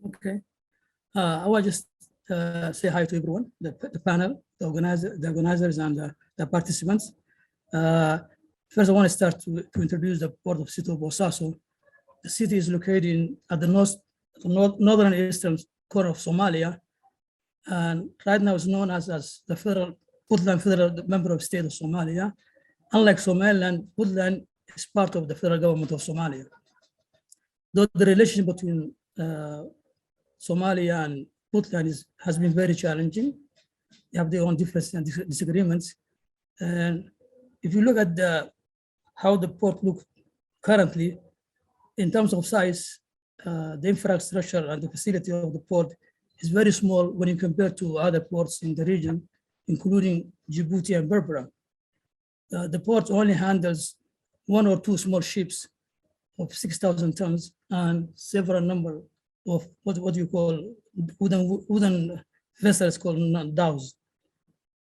Okay. I will just say hi to everyone, the panel, the organizers, and the participants. First, I want to start to introduce the port of city of Bosaso. The city is located at the northern eastern corner of Somalia, and right now it's known as the Puntland Federal Member of State of Somalia. Unlike Somaliland, Puntland is part of the federal government of Somalia. Though the relationship between Somalia and Puntland has been very challenging. They have their own differences and disagreements. And if you look at how the port looks currently, in terms of size, the infrastructure and the facility of the port is very small when you compare to other ports in the region, including Djibouti and Berbera. The port only handles 1 or 2 small ships of 6,000 tons and several number of what you call wooden vessels called dhows.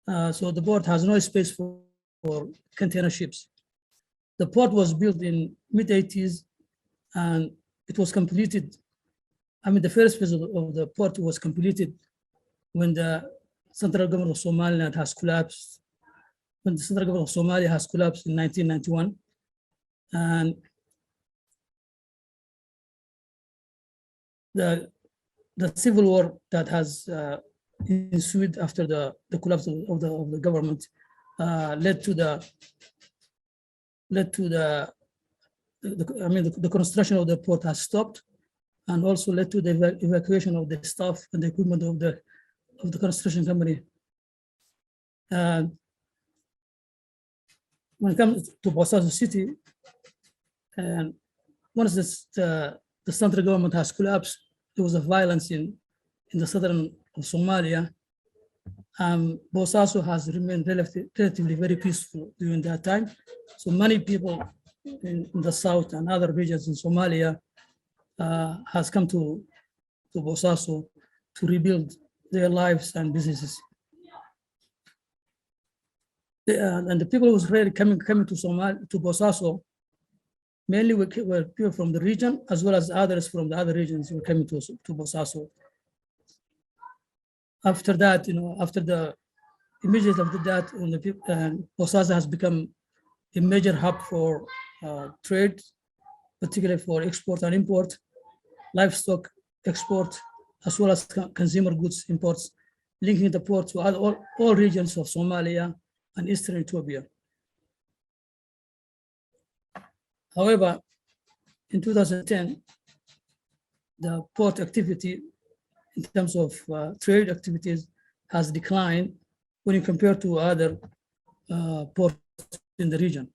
So the port has no space for container ships. The port was built in mid-80s and it was completed. I mean, the first phase of the port was completed when the central government of Somaliland has collapsed, when the central government of Somalia has collapsed in 1991. And the civil war that has ensued after the collapse of the government led to the construction of the port has stopped, and also led to the evacuation of the staff and the equipment of the construction company. When it comes to Bosaso city, and once the central government has collapsed, there was a violence in the southern of Somalia. Bosaso has remained relatively very peaceful during that time. So many people in the south and other regions in Somalia has come to Bosaso to rebuild their lives and businesses. And the people who was really coming to Bosaso mainly were people from the region, as well as others from the other regions who were coming to Bosaso. After that, immediately after that, Bosaso has become a major hub for trade, particularly for export and import, livestock export, as well as consumer goods imports, linking the port to all regions of Somalia and Eastern Ethiopia. However, in 2010, the port activity in terms of trade activities has declined when you compare to other ports in the region.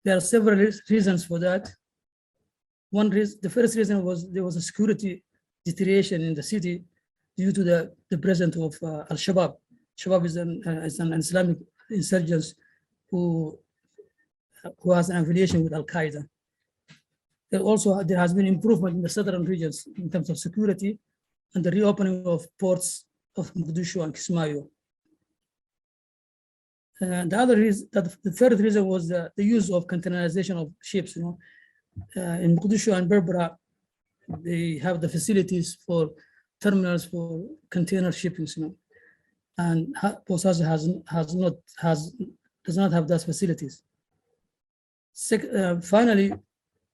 There are several reasons for that. The first reason was there was a security deterioration in the city due to the presence of Al-Shabaab. Shabaab is an Islamic insurgent who has an affiliation with Al-Qaeda. There has been improvement in the southern regions in terms of security and the reopening of ports of Mogadishu and Kismayo. And the third reason was the use of containerization of ships. In Mogadishu and Berbera, they have the facilities for terminals for container shipping, and Bosaso does not have those facilities. Finally,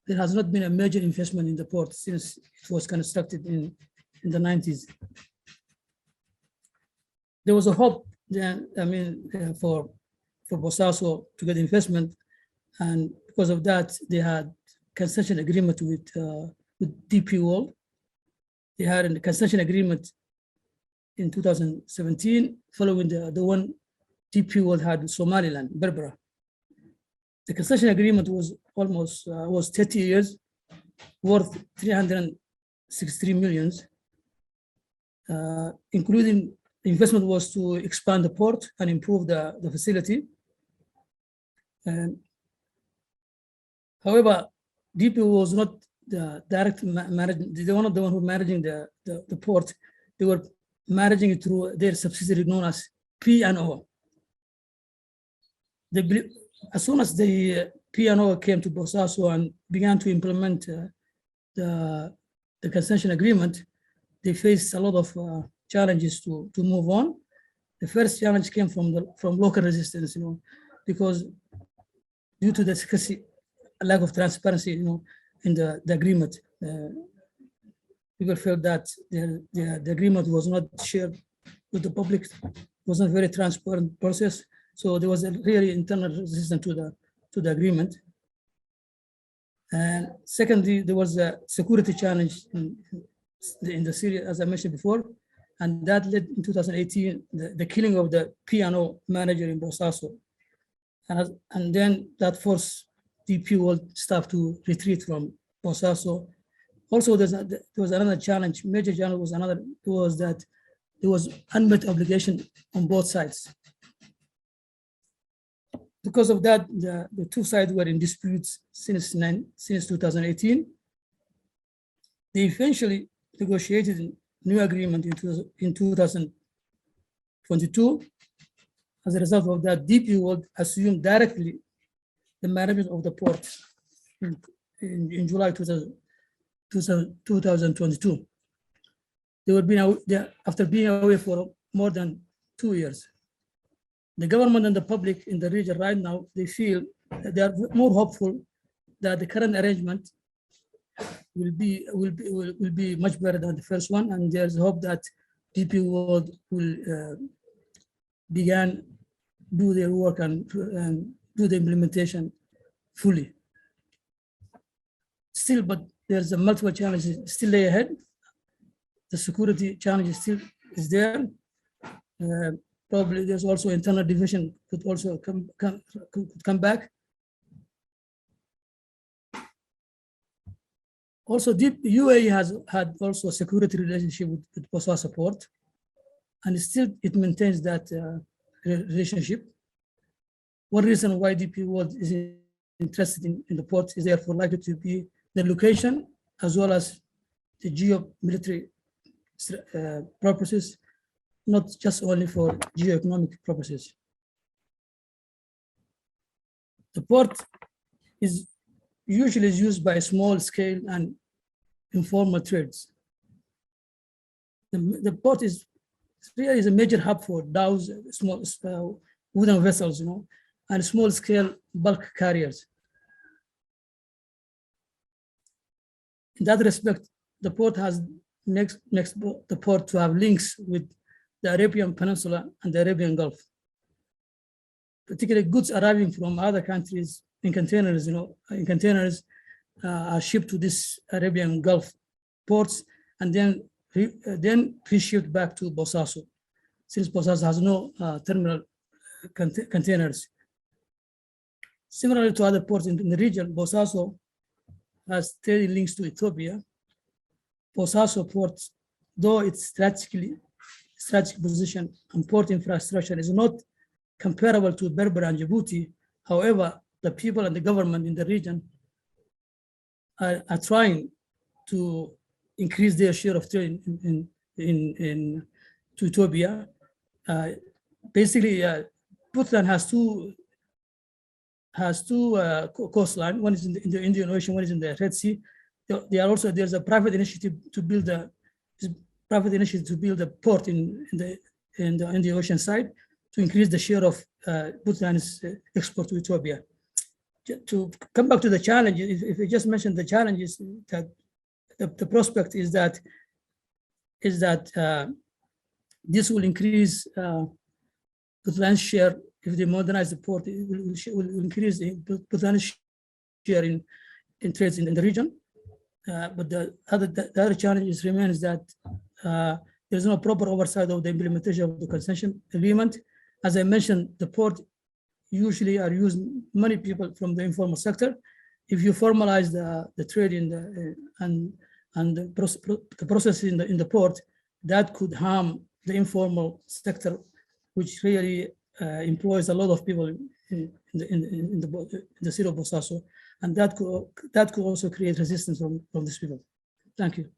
there has not been a major investment in the port since it was constructed in the 90s. There was a hope for Bosaso to get investment, and because of that, they had concession agreement with DP World. They had a concession agreement in 2017, following the one DP World had with Somaliland, Berbera. The concession agreement was almost 30 years, worth 363 million, including the investment was to expand the port and improve the facility. However, DP was not the direct management. They were not the one who managing the port. They were managing it through their subsidiary known as P&O. As soon as the P&O came to Bosaso and began to implement the concession agreement, they faced a lot of challenges to move on. The first challenge came from local resistance, because due to the scarcity, lack of transparency, in the agreement, people felt that the agreement was not shared with the public. It was not a very transparent process. So there was a really internal resistance to the agreement. And secondly, there was a security challenge in the Syria, as I mentioned before, and that led in 2018 the killing of the P&O manager in Bosaso, and then that forced DP World staff to retreat from Bosaso. Also, there was another challenge. Major challenge was that there was unmet obligation on both sides. Because of that, the two sides were in disputes since 2018. They eventually negotiated a new agreement in 2022. As a result of that, DP World assumed directly the management of the port in July 2022. They were after being away for more than 2 years. The government and the public in the region right now, they feel that they are more hopeful that the current arrangement will be much better than the first one, and there's hope that DP World will begin do their work and do the implementation fully. Still, but there's a multiple challenges still lay ahead. The security challenge is there. Probably there's also internal division could also come back. Also, UAE has had also a security relationship with Bosaso port, and still it maintains that relationship. One reason why DP World is interested in the port is therefore likely to be the location as well as the geo-military purposes, not just only for geo-economic purposes. The port is usually used by small scale and informal trades. The port is really a major hub for dhows, small wooden vessels, and small scale bulk carriers. In that respect, the port has next the port to have links with the Arabian Peninsula and the Arabian Gulf. Particularly goods arriving from other countries in containers, are shipped to this Arabian Gulf ports and then pre-shipped back to Bosaso, since Bosaso has no terminal containers. Similarly to other ports in the region, Bosaso has steady links to Ethiopia. Bosaso port, though its strategic position and port infrastructure is not comparable to Berber and Djibouti. However, the people and the government in the region are trying to increase their share of trade to Ethiopia. Basically, Puntland has two coastlines. One is in the Indian Ocean, one is in the Red Sea. There's a private initiative to build a port in the ocean side to increase the share of Puntland's export to Ethiopia. To come back to the challenges, if I just mentioned the challenges, that the prospect is that this will increase Puntland's share. If they modernize the port, it will increase Puntland's share in trades in the region. But the other challenge remains that there's no proper oversight of the implementation of the concession agreement. As I mentioned, the port usually are used many people from the informal sector. If you formalize the trade and the process in the port, that could harm the informal sector, which really employs a lot of people in the city of Bosaso, and that could also create resistance from these people. Thank you.